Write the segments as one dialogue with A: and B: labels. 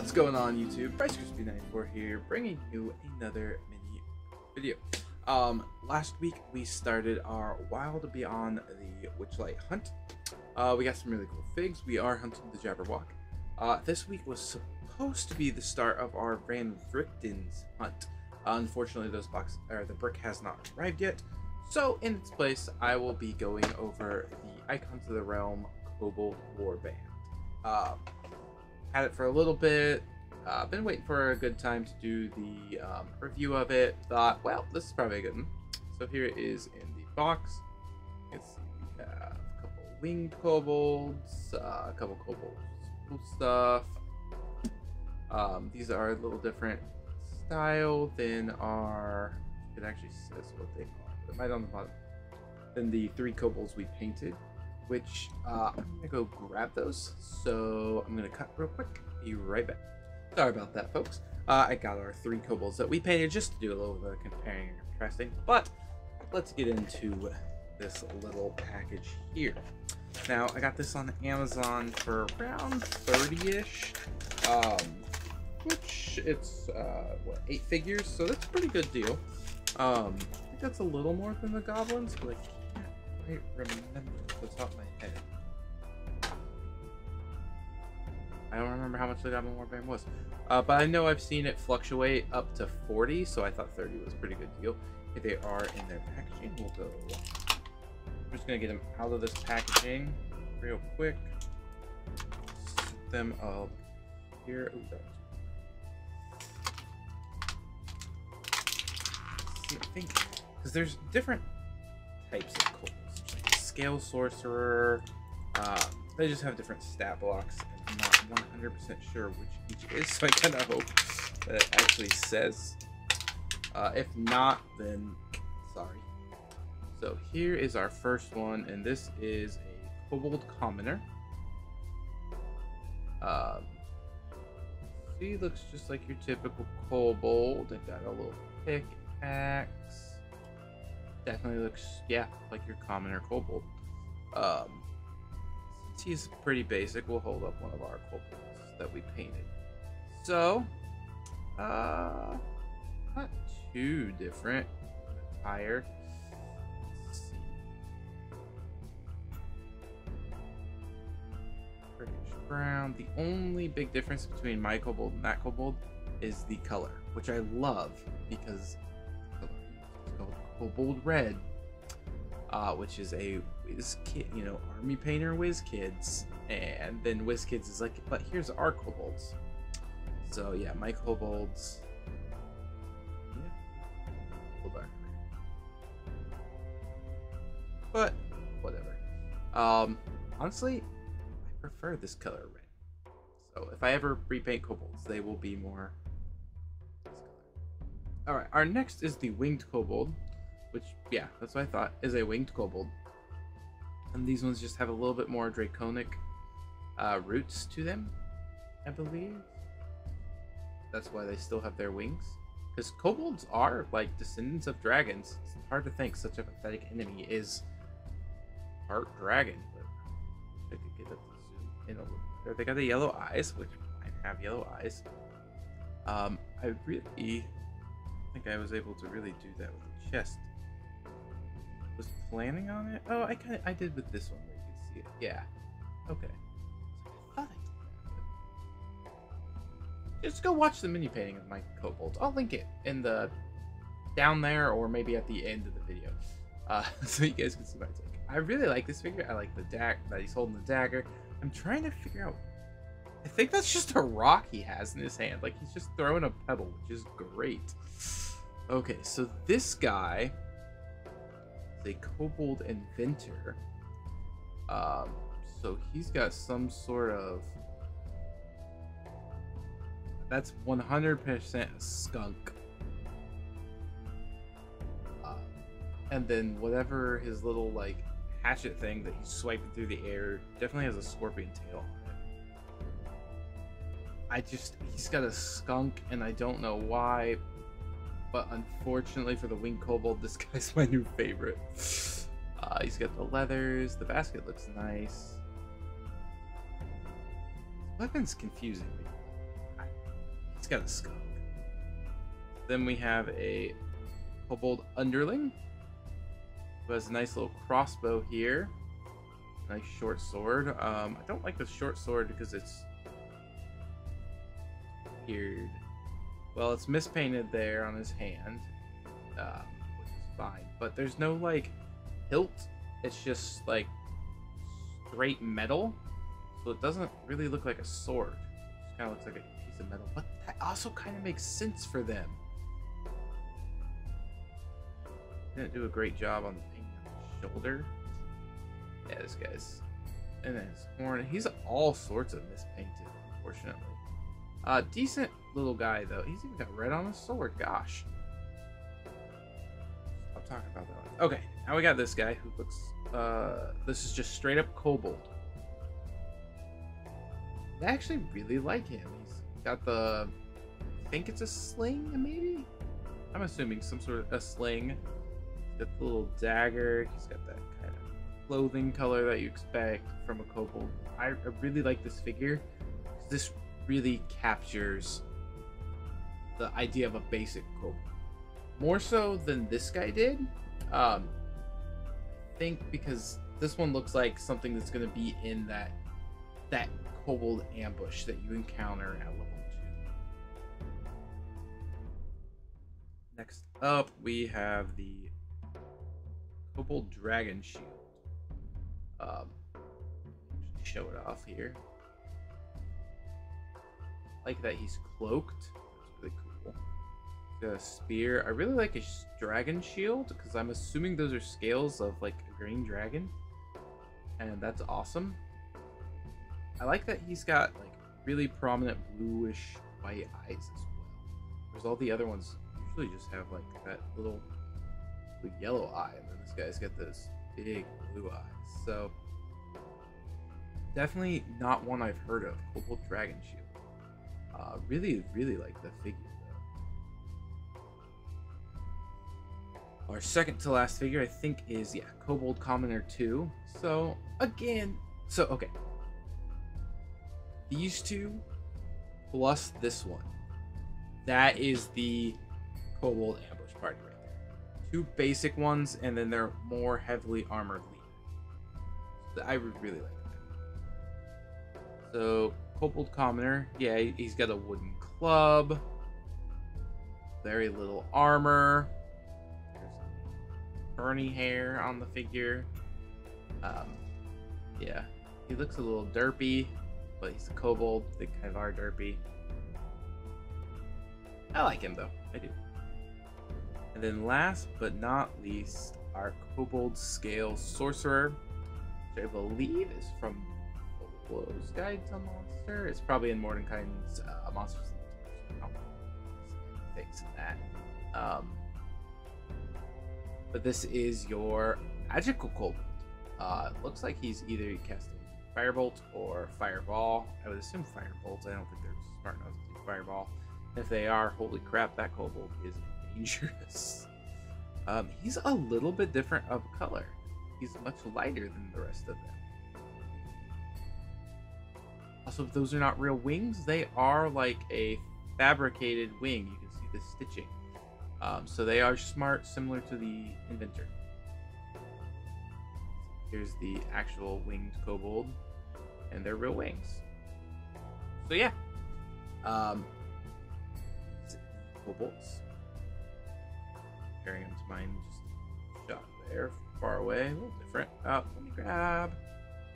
A: What's going on, YouTube? BryceCrispy94 here, bringing you another mini video. Last week we started our Wild Beyond the Witchlight hunt. We got some really cool figs. We are hunting the Jabberwock. This week was supposed to be the start of our Van Richten's hunt. Unfortunately, the brick has not arrived yet. So in its place, I will be going over the Icons of the Realm Kobold Warband. Had it for a little bit, been waiting for a good time to do the review of it. Thought, well, this is probably a good one. So here it is in the box. You can see we have a couple winged kobolds, a couple kobolds, cool stuff. These are a little different style than our, it actually says what they are, right on the bottom, than the 3 kobolds we painted. Which I'm gonna go grab those, so I'm gonna cut real quick, be right back. Sorry about that, folks. I got our 3 kobolds that we painted just to do a little bit of comparing and contrasting, but let's get into this little package here. Now, I got this on Amazon for around 30-ish, which it's, what, 8 figures, so that's a pretty good deal. I think that's a little more than the goblins, but I remember off the top of my head. I don't remember how much the Goblin Warband was. But I know I've seen it fluctuate up to 40, so I thought 30 was a pretty good deal. If they are in their packaging, we'll go. I'm just going to get them out of this packaging real quick. Set them up here. Ooh, see, I think, because there's different types of kobolds. Scale Sorcerer, they just have different stat blocks, and I'm not 100% sure which each is, so I kind of hope that it actually says. If not, then sorry. So here is our first one, and this is a Kobold Commoner. See, looks just like your typical kobold. They've got a little pickaxe. Definitely looks, yeah, like your commoner kobold. Since he's pretty basic, we'll hold up one of our kobolds that we painted. So, not too different attire. Let's see. British brown. The only big difference between my kobold and that kobold is the color, which I love because Kobold Red, which is a Wiz Kid, you know, army painter Wiz Kids, and then Wiz Kids is like, but here's our kobolds. So yeah, my kobolds, yeah, a little darker, but whatever. Honestly, I prefer this color red. So if I ever repaint kobolds, they will be more this color. All right, our next is the winged kobold. Which, yeah, that's what I thought, is a winged kobold. And these ones just have a little bit more draconic roots to them, I believe. That's why they still have their wings. Because kobolds are, like, descendants of dragons. It's hard to think such a pathetic enemy is part dragon. But I could get up to zoom in a little bit. They got the yellow eyes, which mine have yellow eyes. I really think I was able to really do that with the chest. Was planning on it. Oh, I did with this one where you can see it. Yeah. Okay. I thought I did that. Just go watch the mini painting of my kobolds. I'll link it in the down there or maybe at the end of the video, so you guys can see my take. I really like this figure. I like the dagger that he's holding the dagger. I'm trying to figure out. I think that's just a rock he has in his hand. Like he's just throwing a pebble, which is great. Okay, so this guy is a kobold inventor. So he's got some sort of, that's 100% a skunk. And then whatever his little like hatchet thing that he's swiping through the air definitely has a scorpion tail on it. He's got a skunk and I don't know why. But unfortunately for the winged kobold, this guy's my new favorite. He's got the leathers. The basket looks nice. Weapon's confusing me. got a skunk. Then we have a Kobold Underling, who has a nice little crossbow here. Nice short sword. I don't like the short sword because it's weird. Well, it's mispainted there on his hand, which is fine. But there's no like hilt. It's just like straight metal, so it doesn't really look like a sword. It just kind of looks like a piece of metal. But that also kind of makes sense for them. Didn't do a great job on the painting on the shoulder. Yeah, this guy's. And then his horn. He's all sorts of mispainted, unfortunately. Decent little guy, though. He's even got red on his sword. Gosh. Stop talking about that one. Okay, now we got this guy who looks... this is just straight up kobold. I actually really like him. He's got the... I think it's a sling, maybe? I'm assuming some sort of a sling. He's got the little dagger. He's got that kind of clothing color that you expect from a kobold. I really like this figure. This really captures the idea of a basic kobold. More so than this guy did. I think because this one looks like something that's going to be in that kobold ambush that you encounter at level 2. Next up, we have the Kobold Dragon Shield. Show it off here. I like that he's cloaked. That's really cool. He's got a spear. I really like his dragon shield because I'm assuming those are scales of like a green dragon, and that's awesome. I like that he's got like really prominent bluish white eyes as well. Whereas all the other ones usually just have like that little yellow eye, and then this guy's got those big blue eyes. So definitely not one I've heard of. Kobold Dragon Shield. Really like the figure though. Our second to last figure I think is Kobold Commoner 2. So again, okay. These two plus this one. That is the Kobold Ambush Party right there. Two basic ones, and then they're more heavily armored leader. So I really like that. So Kobold Commoner, yeah, he's got a wooden club. Very little armor. There's Bernie hair on the figure. Yeah, he looks a little derpy, but he's a kobold. They kind of are derpy. I like him though, I do. And then last but not least, our Kobold Scale Sorcerer, which I believe is from Close Guide to Monster. It's probably in Mordenkainen's Monsters and things in that. But this is your magical kobold. It looks like he's either casting Firebolt or Fireball. I would assume Firebolt. I don't think they're smart enough to do Fireball. If they are, holy crap, that kobold is dangerous. He's a little bit different of color. He's much lighter than the rest of them. Also, those are not real wings. They are like a fabricated wing. You can see the stitching. So they are smart, similar to the inventor. Here's the actual winged kobold, and they're real wings. So yeah, kobolds. Carrying them to mine, just shot there, far away, a little different. Let me grab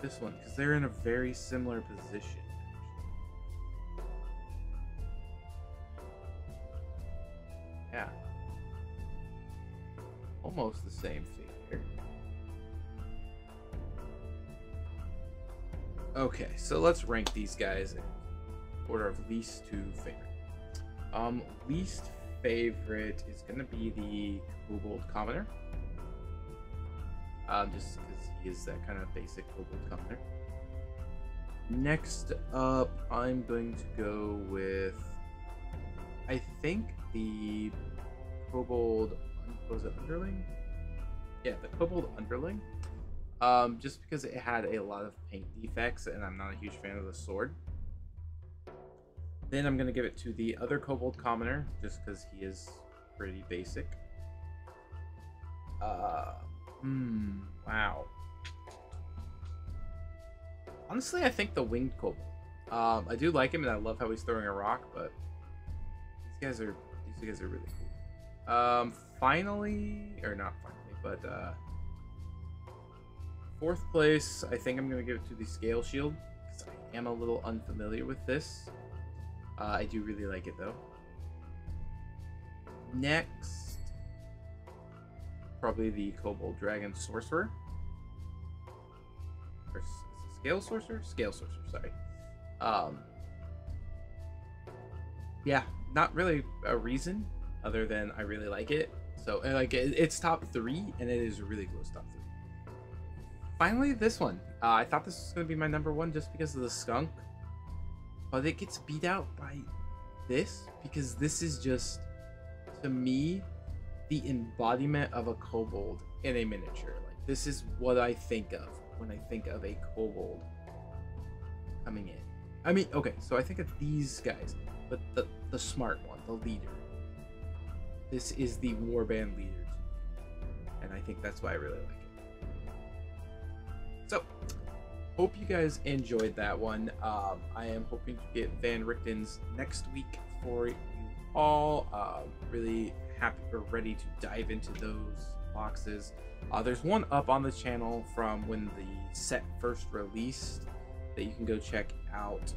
A: this one because they're in a very similar position. Yeah, almost the same figure. Okay, so let's rank these guys in order of least to favorite. Least favorite is gonna be the Kobold Commoner. Just because he is that kind of basic Kobold Commoner. Next up, I'm going to go with, I think, the Kobold, was it Underling? Yeah, the Kobold Underling. Just because it had a lot of paint defects, and I'm not a huge fan of the sword. Then I'm gonna give it to the other Kobold Commoner, just because he is pretty basic. Wow. Honestly, I think the Winged Kobold. I do like him, and I love how he's throwing a rock, but these guys are really cool. Finally, or not finally, but fourth place, I think I'm gonna give it to the Scale Shield, because I am a little unfamiliar with this. I do really like it though. Next, probably the Kobold Dragon Sorcerer. Or is it Scale Sorcerer? Scale Sorcerer, sorry. Yeah, not really a reason other than I really like it. So like it's top 3, and it is a really close top 3. Finally, this one. I thought this was gonna be my number 1 just because of the skunk, but it gets beat out by this because this is just, to me, the embodiment of a kobold in a miniature. Like, this is what I think of when I think of a kobold coming in. I mean, okay, so I think of these guys, but the smart one, the leader. This is the warband leader, and I think that's why I really like it. So, hope you guys enjoyed that one. I am hoping to get Van Richten's next week for you all. Really happy or ready to dive into those boxes. There's one up on the channel from when the set first released that you can go check out.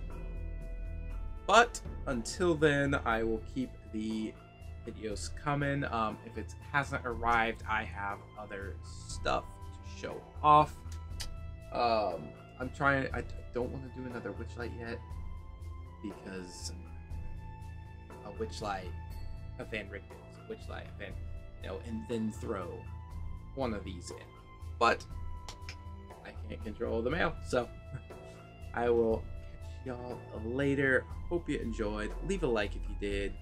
A: But until then, I will keep the videos coming. If it hasn't arrived, I have other stuff to show off. I'm trying. I don't want to do another Witchlight yet because a Witchlight, a Van Richten's, Witchlight, Van, and then throw one of these in. But I can't control the mail, so I will catch y'all later. Hope you enjoyed. Leave a like if you did.